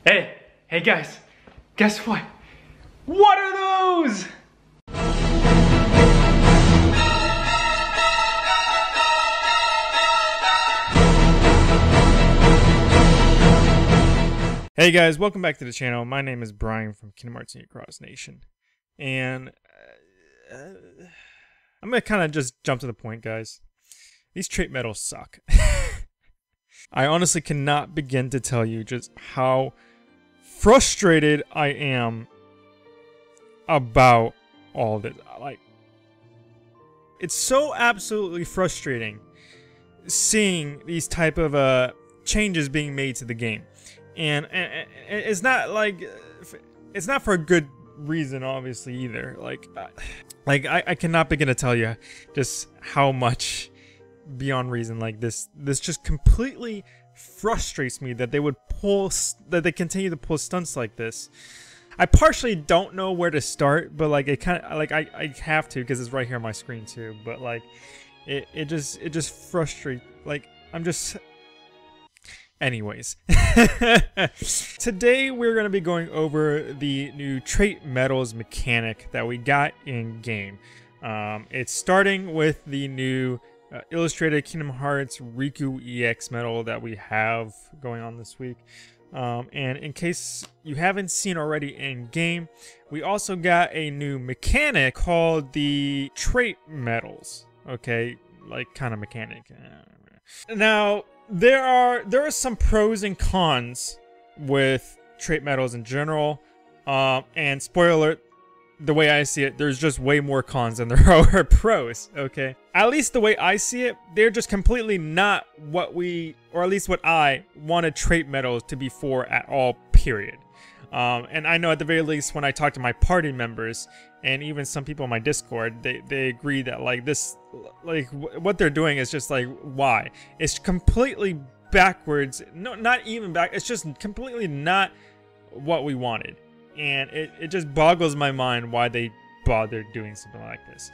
Hey guys, guess what? What are those? Hey guys, welcome back to the channel. My name is Brian from Kingdom Hearts Cross Nation. And I'm gonna kind of just jump to the point, guys. These trait medals suck. I honestly cannot begin to tell you just how frustrated I am about all this. Like, it's so absolutely frustrating seeing these type of changes being made to the game, and it's not like it's not for a good reason, obviously, either. I cannot begin to tell you just how much beyond reason like this just completely frustrates me that they continue to pull stunts like this. I partially don't know where to start, but like it kind of like I have to because it's right here on my screen too. But like it just frustrates. Like I'm just. Anyways, today we're going to be going over the new trait medals mechanic that we got in game. It's starting with the new illustrated Kingdom Hearts Riku EX medal that we have going on this week. And in case you haven't seen already in game, we also got a new mechanic called the trait medals. Okay, like kind of mechanic. Now, there are some pros and cons with trait medals in general, and spoiler alert, the way I see it, there's just way more cons than there are pros. Okay, at least the way I see it, they're just completely not what we, or at least what I wanted trait medals to be for at all, period. And I know at the very least when I talk to my party members and even some people in my Discord, they agree that like this, like what they're doing is just like, why? It's completely backwards. No, not even back. It's just completely not what we wanted. And it just boggles my mind why they bothered doing something like this.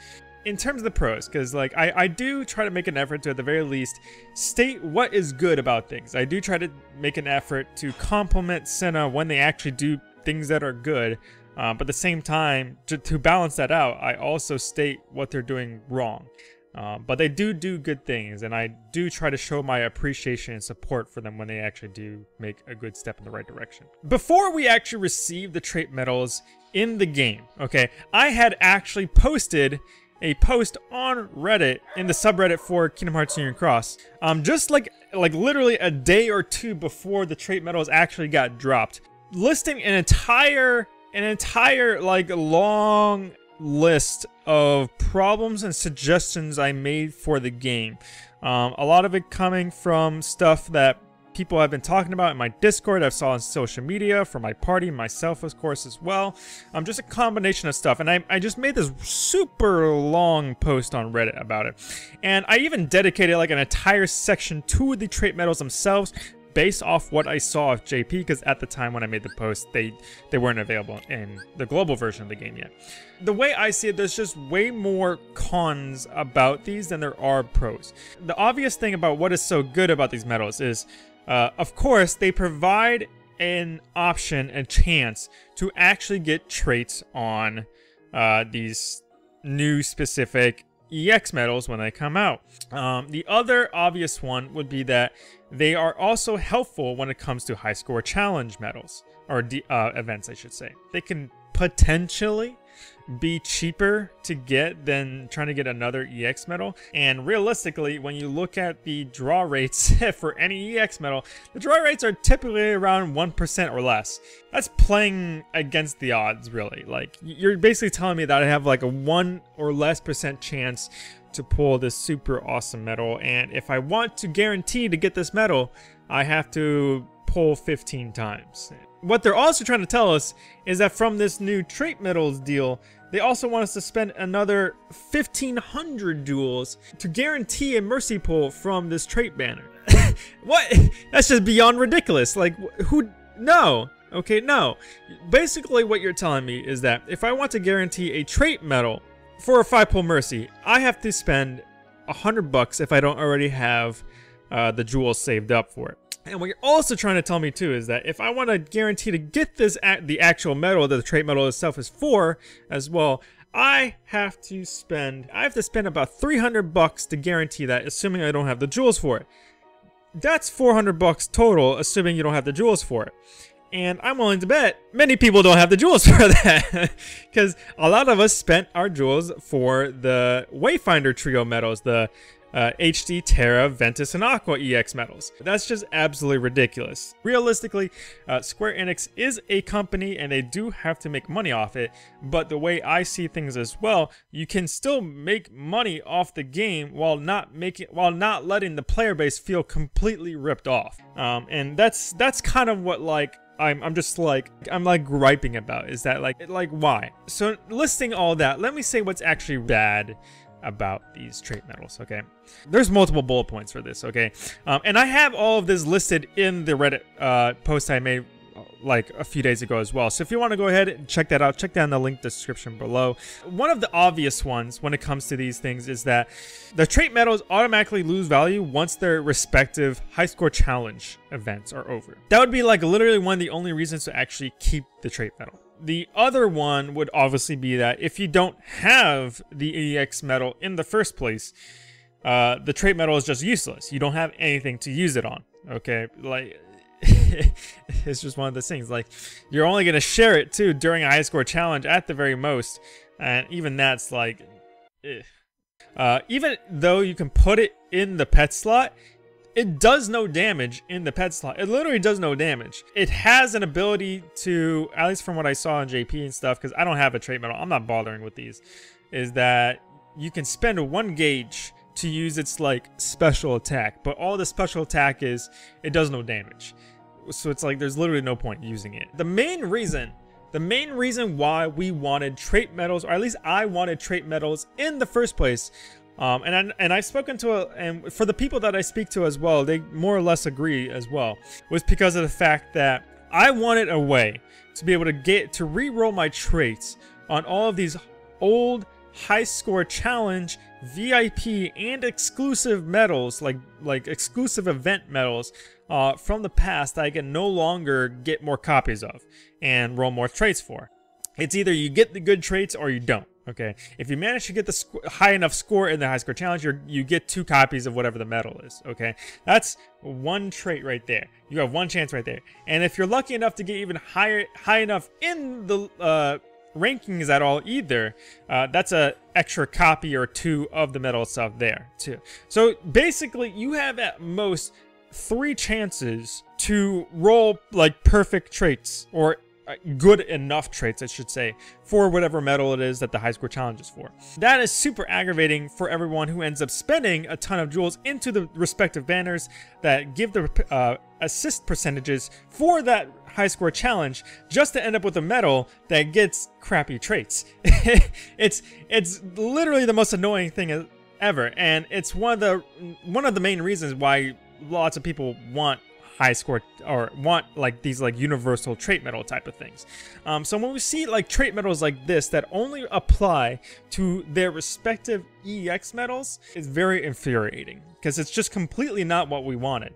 In terms of the pros, because like I do try to make an effort to at the very least state what is good about things. I do try to make an effort to compliment Senna when they actually do things that are good, but at the same time, to balance that out, I also state what they're doing wrong. But they do good things, and I do try to show my appreciation and support for them when they actually do make a good step in the right direction. Before we actually receive the trait medals in the game, okay, I had actually posted a post on Reddit in the subreddit for Kingdom Hearts Union Cross, just like literally a day or two before the trait medals actually got dropped, listing an entire like long list of problems and suggestions I made for the game. A lot of it coming from stuff that people have been talking about in my Discord, I've saw on social media, for my party, myself of course as well. Just a combination of stuff, and I just made this super long post on Reddit about it. And I even dedicated like an entire section to the trait medals themselves based off what I saw of JP, because at the time when I made the post, they weren't available in the global version of the game yet. The way I see it, there's just way more cons about these than there are pros. The obvious thing about what is so good about these medals is, of course, they provide an option, a chance to actually get traits on these new specific EX medals when they come out. The other obvious one would be that they are also helpful when it comes to high score challenge medals, or events I should say. They can potentially be cheaper to get than trying to get another EX medal, and realistically when you look at the draw rates for any EX medal, the draw rates are typically around 1% or less. That's playing against the odds, really. Like, you're basically telling me that I have like a 1% or less chance to pull this super awesome medal, and if I want to guarantee to get this medal, I have to pull 15 times. What they're also trying to tell us is that from this new trait medals deal, they also want us to spend another 1,500 jewels to guarantee a mercy pull from this trait banner. What? That's just beyond ridiculous. Like, who? No. Okay, no. Basically, what you're telling me is that if I want to guarantee a trait medal for a 5-pull mercy, I have to spend $100 if I don't already have the jewels saved up for it. And what you're also trying to tell me too is that if I want to guarantee to get this the actual medal that the trait medal itself is for as well, I have to spend about 300 bucks to guarantee that, assuming I don't have the jewels for it. That's 400 bucks total, assuming you don't have the jewels for it. And I'm willing to bet many people don't have the jewels for that, because a lot of us spent our jewels for the Wayfinder trio medals, the HD, Terra, Ventus, and Aqua EX medals. That's just absolutely ridiculous. Realistically, Square Enix is a company and they do have to make money off it, but the way I see things as well, you can still make money off the game while not letting the player base feel completely ripped off. And that's kind of what I'm griping about, is that like why? So listing all that, let me say what's actually bad about these trait medals. Okay, there's multiple bullet points for this. Okay, and I have all of this listed in the Reddit post I made like a few days ago as well, so if you want to go ahead and check that out, check down the link description below. One of the obvious ones when it comes to these things is that the trait medals automatically lose value once their respective high score challenge events are over. That would be like literally one of the only reasons to actually keep the trait medal. The other one would obviously be that if you don't have the EX medal in the first place, the trait medal is just useless. You don't have anything to use it on. Okay, like it's just one of those things. Like, you're only gonna share it too during a high score challenge at the very most, and even that's like, even though you can put it in the pet slot, it does no damage in the pet slot. It literally does no damage. It has an ability to, at least from what I saw on JP and stuff, because I don't have a trait medal, I'm not bothering with these, is that you can spend 1 gauge to use its like special attack, but all the special attack is, it does no damage. So it's like there's literally no point using it. The main reason why we wanted trait medals, or at least I wanted trait medals in the first place, and I've spoken to and for the people that I speak to as well, they more or less agree as well, was because of the fact that I wanted a way to be able to re-roll my traits on all of these old high score challenge, VIP, and exclusive medals, like exclusive event medals from the past that I can no longer get more copies of and roll more traits for. It's either you get the good traits or you don't. Okay, if you manage to get the high enough score in the high score challenge, you get 2 copies of whatever the medal is. Okay, that's 1 trait right there. You have 1 chance right there. And if you're lucky enough to get even high enough in the rankings at all either, that's a extra copy or 2 of the medal itself there too. So basically you have at most 3 chances to roll like perfect traits, or good enough traits I should say, for whatever medal it is that the high score challenge is for. That is super aggravating for everyone who ends up spending a ton of jewels into the respective banners that give the assist percentages for that high score challenge, just to end up with a medal that gets crappy traits. It's literally the most annoying thing ever, and it's one of the main reasons why lots of people want high score, or want like these like universal trait medal type of things. So when we see like trait medals like this that only apply to their respective EX medals, it's very infuriating, because it's just completely not what we wanted.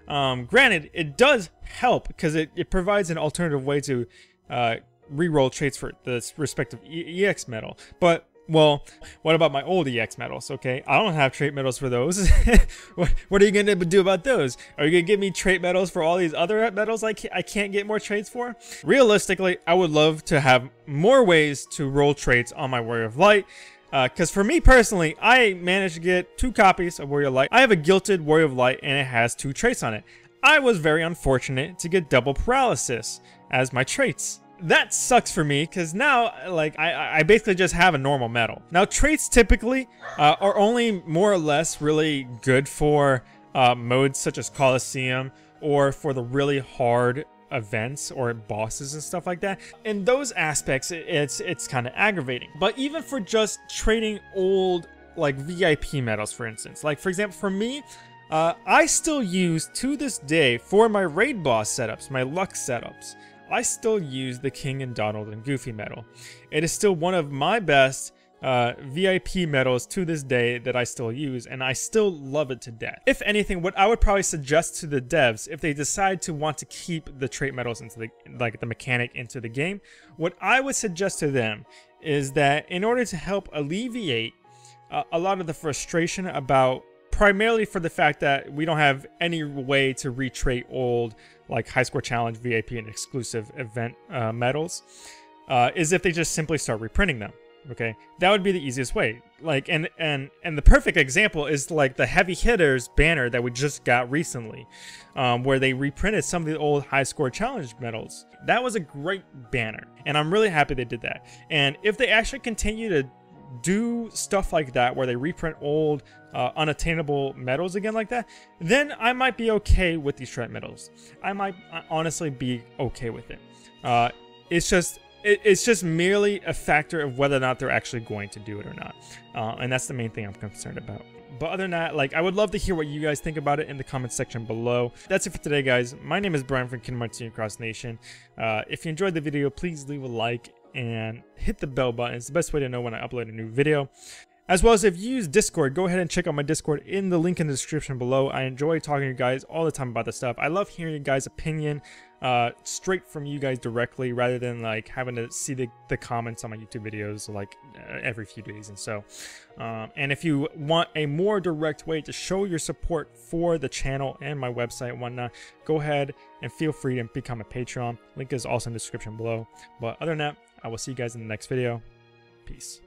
Granted, it does help because it provides an alternative way to re-roll traits for the respective EX medal, but well, what about my old EX medals? Okay, I don't have trait medals for those. What are you going to do about those? Are you going to give me trait medals for all these other medals I can't get more traits for? Realistically, I would love to have more ways to roll traits on my Warrior of Light. Because for me personally, I managed to get 2 copies of Warrior of Light. I have a Gilted Warrior of Light and it has 2 traits on it. I was very unfortunate to get double paralysis as my traits. That sucks for me, because now like I basically just have a normal medal. Now traits typically are only more or less really good for modes such as Coliseum, or for the really hard events or bosses and stuff like that. In those aspects, it's kind of aggravating. But even for just trading old like VIP medals, for instance, like for example for me, I still use to this day for my raid boss setups, my luck setups, I still use the King and Donald and Goofy medal. It is still one of my best VIP medals to this day that I still use, and I still love it to death. If anything, what I would probably suggest to the devs, if they decide to want to keep the trait medals into the mechanic into the game, what I would suggest to them is that in order to help alleviate a lot of the frustration about, primarily for the fact that we don't have any way to retrait old like high score challenge, VIP, and exclusive event medals, is if they just simply start reprinting them. Okay, that would be the easiest way. Like, and the perfect example is like the heavy hitters banner that we just got recently, where they reprinted some of the old high score challenge medals. That was a great banner, and I'm really happy they did that. And if they actually continue to do stuff like that, where they reprint old unattainable medals again like that, then I might be okay with these trait medals. I might honestly be okay with it. It's just merely a factor of whether or not they're actually going to do it or not. And that's the main thing I'm concerned about. But other than that, like, I would love to hear what you guys think about it in the comment section below. That's it for today, guys. My name is Brian from Kingdom Hearts Team Cross Nation. If you enjoyed the video, please leave a like and hit the bell button. It's the best way to know when I upload a new video. As well as if you use Discord, go ahead and check out my Discord in the link in the description below. I enjoy talking to you guys all the time about this stuff. I love hearing you guys' opinion straight from you guys directly, rather than like having to see the comments on my YouTube videos like every few days. And so, and if you want a more direct way to show your support for the channel and my website and whatnot, go ahead and feel free to become a Patreon. Link is also in the description below. But other than that, I will see you guys in the next video. Peace.